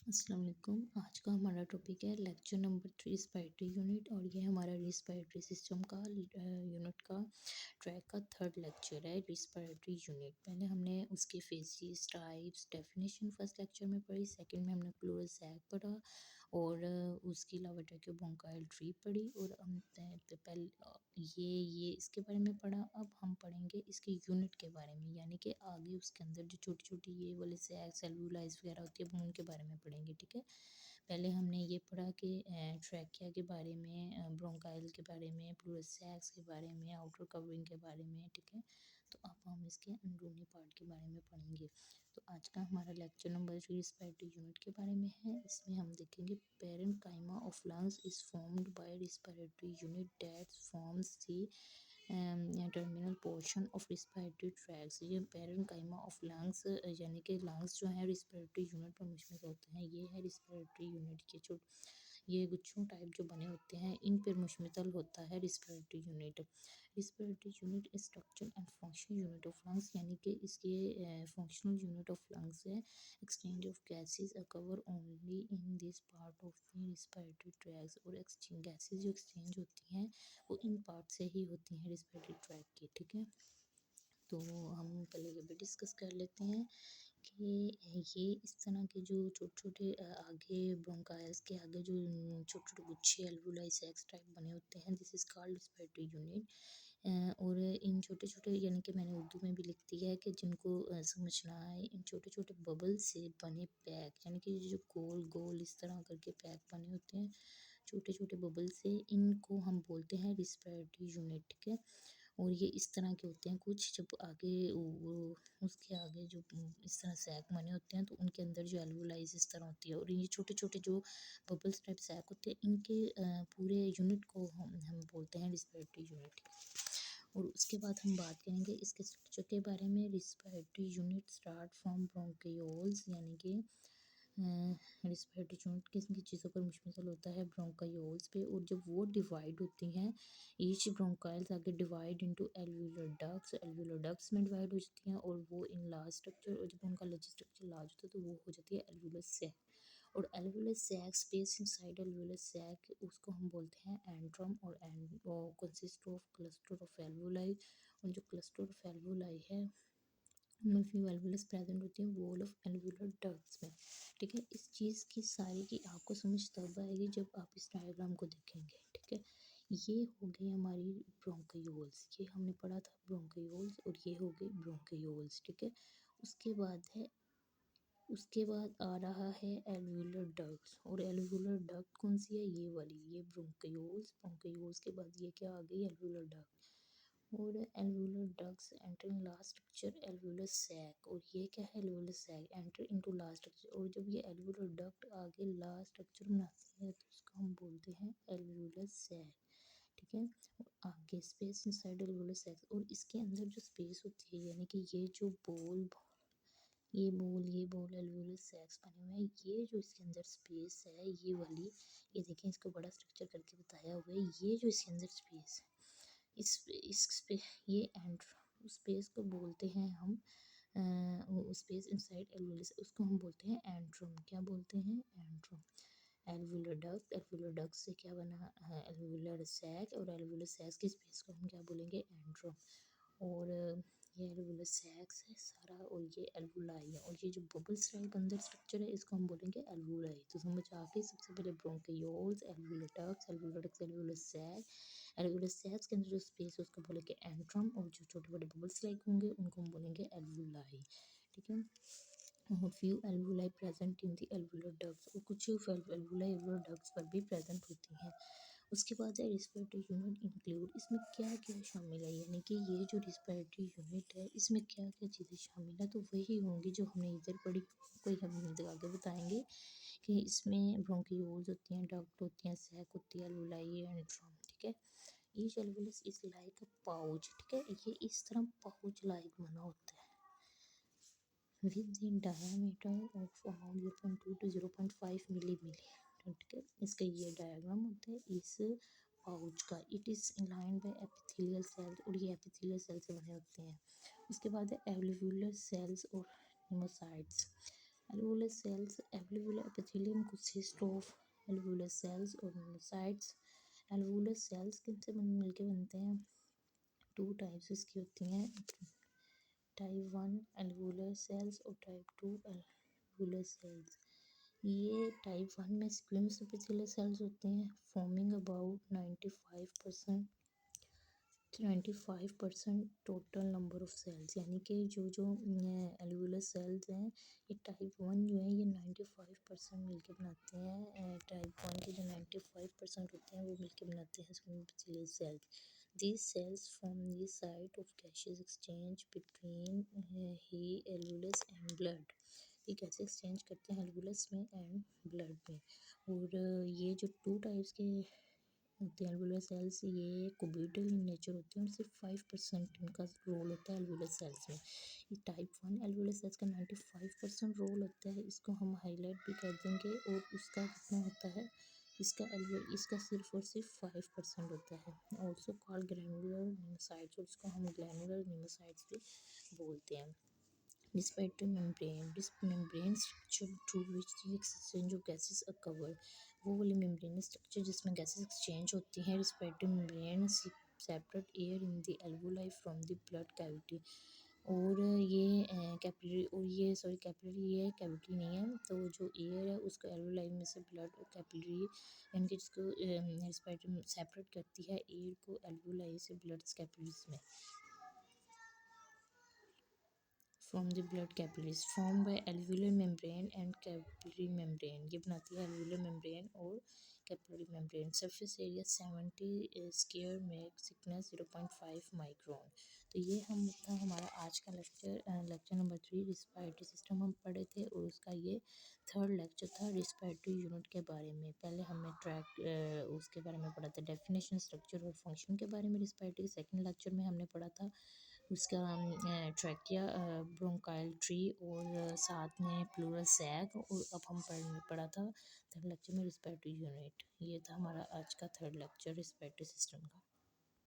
अस्सलाम वालेकुम। आज का हमारा टॉपिक है लेक्चर नंबर 3 रिस्पायरेटरी यूनिट और ये हमारा रिस्पायरेटरी सिस्टम का यूनिट का ट्रैक का थर्ड लेक्चर है रिस्पायरेटरी यूनिट। पहले हमने उसके faces types definition first lecture में पढ़ी, सेकंड में हमने क्लोरस सैक पढ़ा और उसके अलावा ट्रैकोब्रोंकाइल ट्री पढ़ी और हम पहले ये इसके बारे में पढ़ा। अब हम पढ़ेंगे इसके यूनिट के बारे में, यानी कि आगे उसके अंदर जो छोटी छोटी ये वाले सैक सेलुलाइज वगैरह होती है, हम उनके बारे में पढ़ेंगे। ठीक है, पहले हमने ये पढ़ा कि ट्रैकिया के बारे में, ब्रोंकाइल के बारे में, प्लूरस सैक्स के बारे में, आउटर कवरिंग के बारे में। ठीक है, तो अब हम इसके अंदरूनी पार्ट के बारे में पढ़ेंगे। तो आज का हमारा लेक्चर नंबर 3 रिस्पायरेटरी यूनिट के बारे में है। इसमें हम देखेंगे parenchyma of lungs is formed by respiratory unit that forms the terminal portion of respiratory tracts. ये पेरेंट काइमा ऑफ लंग्स यानी कि लंग्स जो है रिस्पायरेटरी यूनिट पर मुश्तमिल होते हैं। ये है रिस्पायरेटरी यूनिट के जो ये गुच्छों टाइप जो बने होते हैं, इन पर मुश्तमिल होता है respiratory unit. Respiratory unit structure and function unit of lungs, यानी कि इसके फंक्शनल यूनिट ऑफ लंग्स है। Exchange of gases acquire only in this part of the respiratory tracks, और एक्सचेंज गैसेस जो एक्सचेंज होती हैं वो इन पार्ट से ही होती हैं रिस्पायरेटरी ट्रैक के। ठीक है, तो हम पहले ये भी डिस्कस कर लेते हैं कि ये इस तरह के जो छोटे छोटे आगे ब्रोंकाइल्स के आगे जो छोटे छोटे गुच्छे एल्वुलाई सैक्स टाइप बने होते हैं, this is called respiratory unit. और इन छोटे छोटे, यानी कि मैंने उर्दू में भी लिख दिया है कि जिनको समझना है, इन छोटे छोटे बबल से बने पैक, यानी कि जो गोल गोल इस तरह करके पैक बने होते हैं छोटे छोटे बबल से, इनको हम बोलते हैं रिस्पायरेटरी यूनिट। ठीक है, और ये इस तरह के होते हैं कुछ, जब आगे वो उसके आगे जो इस तरह सैक बने होते हैं तो उनके अंदर जो एल्वुलाइज इस तरह होती है, और ये छोटे छोटे जो बबल्स टाइप सैक होते हैं, इनके पूरे यूनिट को हम बोलते हैं रिस्पायरेटरी यूनिट। और उसके बाद हम बात करेंगे इसके स्ट्रक्चर के बारे में। Respiratory unit start from bronchioles, यानी कि रिस्पायरेटरी यूनिट किस किन चीज़ों पर मुश्तमिल होता है, ब्रोंकायोल्स पे, और जब वो डिवाइड होती हैं ईच ब्रोंकाइल्स आगे डिवाइड इनटू एल्वुलर डक्ट्स में डिवाइड हो जाती हैं, और वो इन लार्ज स्ट्रक्चर, और जब उनका लार्ज स्ट्रक्चर लार्ज होता है तो वो हो जाती है एल्वुलर सैक। और alveolar sac space inside alveolar sac, उसको हम बोलते हैं एंट्रम, और consist of cluster of alveoli, और जो क्लस्टर ऑफ एल्वुलाई है उनमें फ्यू एल्वुलस प्रेजेंट होती है वॉल ऑफ एल्वुलर डक्ट्स में। ठीक है, इस चीज़ की सारी की आपको समझ तब आएगी जब आप इस डायग्राम को देखेंगे। ठीक है, ये हो गई हमारी ब्रोंकियोल्स, ये हमने पढ़ा था ब्रोंकियोल्स, और ये हो गई ब्रोंकियोल्स। ठीक है, उसके बाद आ रहा है एल्वुलर डक्ट्स, और एल्वुलर डक्ट कौन सी है, ये वाली, ये ब्रोंकियोल्स के बाद ये क्या आ गई, एल्वुलर डक्ट। और alveolar ducts enter in last structure alveolar sac, और ये क्या है, alveolar sac enter into last structure, और जब ये एल्वुलर डक्ट आगे लास्ट स्ट्रक्चर बनाती है तो उसको हम बोलते हैं एल्वुलर सैक। ठीक है, और आगे स्पेस इनसाइड एल्वुलर सैक, और इसके अंदर जो स्पेस होती है, यानी कि ये जो ये बोल एल्वुलर सैक्स बने हुए हैं, ये जो इसके अंदर स्पेस है ये वाली, ये देखें इसको बड़ा स्ट्रक्चर करके बताया हुआ है, ये जो इसके अंदर स्पेस है इस पे ये स्पेस को बोलते हैं हम स्पेस इनसाइड एल्वुलस, उसको हम बोलते हैं एंट्रम। क्या बोलते हैं, एंट्रम। एल्वुलर डक्ट से क्या बना है, एल्वुलर सैक, और एल्वुलर सैक की स्पेस को हम क्या बोलेंगे, एंट्रम। और ये एल्वुलर सैक्स है सारा, और ये एल्वुलाई है, और ये जो बबल्स टाइप अंदर स्ट्रक्चर है इसको हम बोलेंगे एल्वुलाई। तो समझ आ गई, सबसे पहले ब्रोंकियोल्स, एल्वुलर सैक, एल्वुलर सैक्स के अंदर जो स्पेस है उसको बोलेंगे एंट्रम, और जो छोटे बड़े बबल्स लाइक होंगे उनको हम बोलेंगे एल्वुलाई। ठीक है, और few alveoli present in the alveolar ducts, और कुछ एल्वुलाई एल्वुलर डक्ट्स पर भी प्रेजेंट होती हैं। उसके बाद है रिस्पायरेटरी यूनिट इंक्लूड, इसमें क्या क्या शामिल है, यानी कि ये जो रिस्पायरेटरी यूनिट है इसमें क्या क्या चीज़ें शामिल है, तो वही होंगी जो हमने इधर पढ़ी, कोई हम आगे बताएंगे कि इसमें ब्रोंकियोल्स होती हैं, डक्ट होती हैं, सैक होती है, एल्वुलाई एंट्रम। ठीक है, each alveolus is like a pouch. ठीक है, ये इस तरह पाउच लाइक बना होता है with the diameter of around 0.2 to 0.5 millimetre. ठीक है, इसका ये डायग्राम होता है इस पाउच का। It is lined by epithelial cells, और ये एपिथेलियल सेल से बने होते हैं। उसके बाद है एल्वुलर सेल्स और निमोसाइट्स। Alveolar cells, alveolar epithelium consists of alveolar cells और monocytes. alveolar cells किनसे मिलके बनते हैं? टू टाइप्स इसकी होती हैं, टाइप 1 alveolar cells और टाइप 2 alveolar cells. ये टाइप 1 में स्क्विम्स epithelial cells होते हैं, forming about 95% total number of cells, यानी कि जो एल्वुलर सेल्स हैं ये टाइप 1 जो है ये 95% मिलके बनाते हैं, टाइप 1 के जो 95% होते हैं वो मिलके बनाते हैं epithelial cells. These cells form the site of gaseous exchange between he alveolus and blood. ये कैसे एक्सचेंज करते हैं एल्वुलस में एंड ब्लड में. और ये जो टू टाइप्स के होते हैं एल्वुलर सेल्स, ये कुबिटल इन नेचर होते हैं और सिर्फ 5% इनका रोल होता है एल्वुलर सेल्स में. ये टाइप 1 एल्वुलर सेल्स का 95% रोल होता है, इसको हम हाईलाइट भी कर देंगे. और उसका कितना होता है, इसका सिर्फ और सिर्फ 5% होता है. ऑल्सो कॉल्ड ग्रैनुलर न्यूमोसाइट्स, और इसको हम ग्रैनुलर न्यूमोसाइट्स भी बोलते हैं. Respiratory membrane, this membrane structure through which the exchange of gases occur. वो वाली मेम्ब्रेन स्ट्रक्चर जिसमें गैसेस एक्सचेंज होती हैं. Respiratory membrane separate air in the alveoli from the blood cavity. और ये कैपिलरी, और ये सॉरी कैपिलरी, ये कैविटी नहीं है. तो जो एयर है उसको एल्वुलाई में से ब्लड कैपिलरी यानी कि जिसको रिस्पिरेटरी सेपरेट करती है एयर को एल्वुलाई से ब्लड कैपिलरीज में. From the blood capillaries formed by alveolar membrane and capillary membrane. ये बनाती है alveolar membrane और capillary membrane. Surface area 70 square meter, thickness 0.5 micron. तो ये हम था हमारा आज का लेक्चर नंबर 3 रिस्पायरेटरी सिस्टम हम पढ़े थे, और उसका ये थर्ड लेक्चर था रिस्पायरेटरी यूनिट के बारे में. पहले हमने उसके बारे में पढ़ा था, डेफिनेशन, स्ट्रक्चर और फंक्शन के बारे में रिस्पायरेटरी. सेकेंड लेक्चर में हमने पढ़ा था उसका ट्रैकिया, ब्रोंकाइल ट्री और साथ में प्लूरल सैक. और अब हम पढ़ा था थर्ड लेक्चर में रिस्पिरेटरी यूनिट. ये था हमारा आज का थर्ड लेक्चर रिस्पिरेटरी सिस्टम का.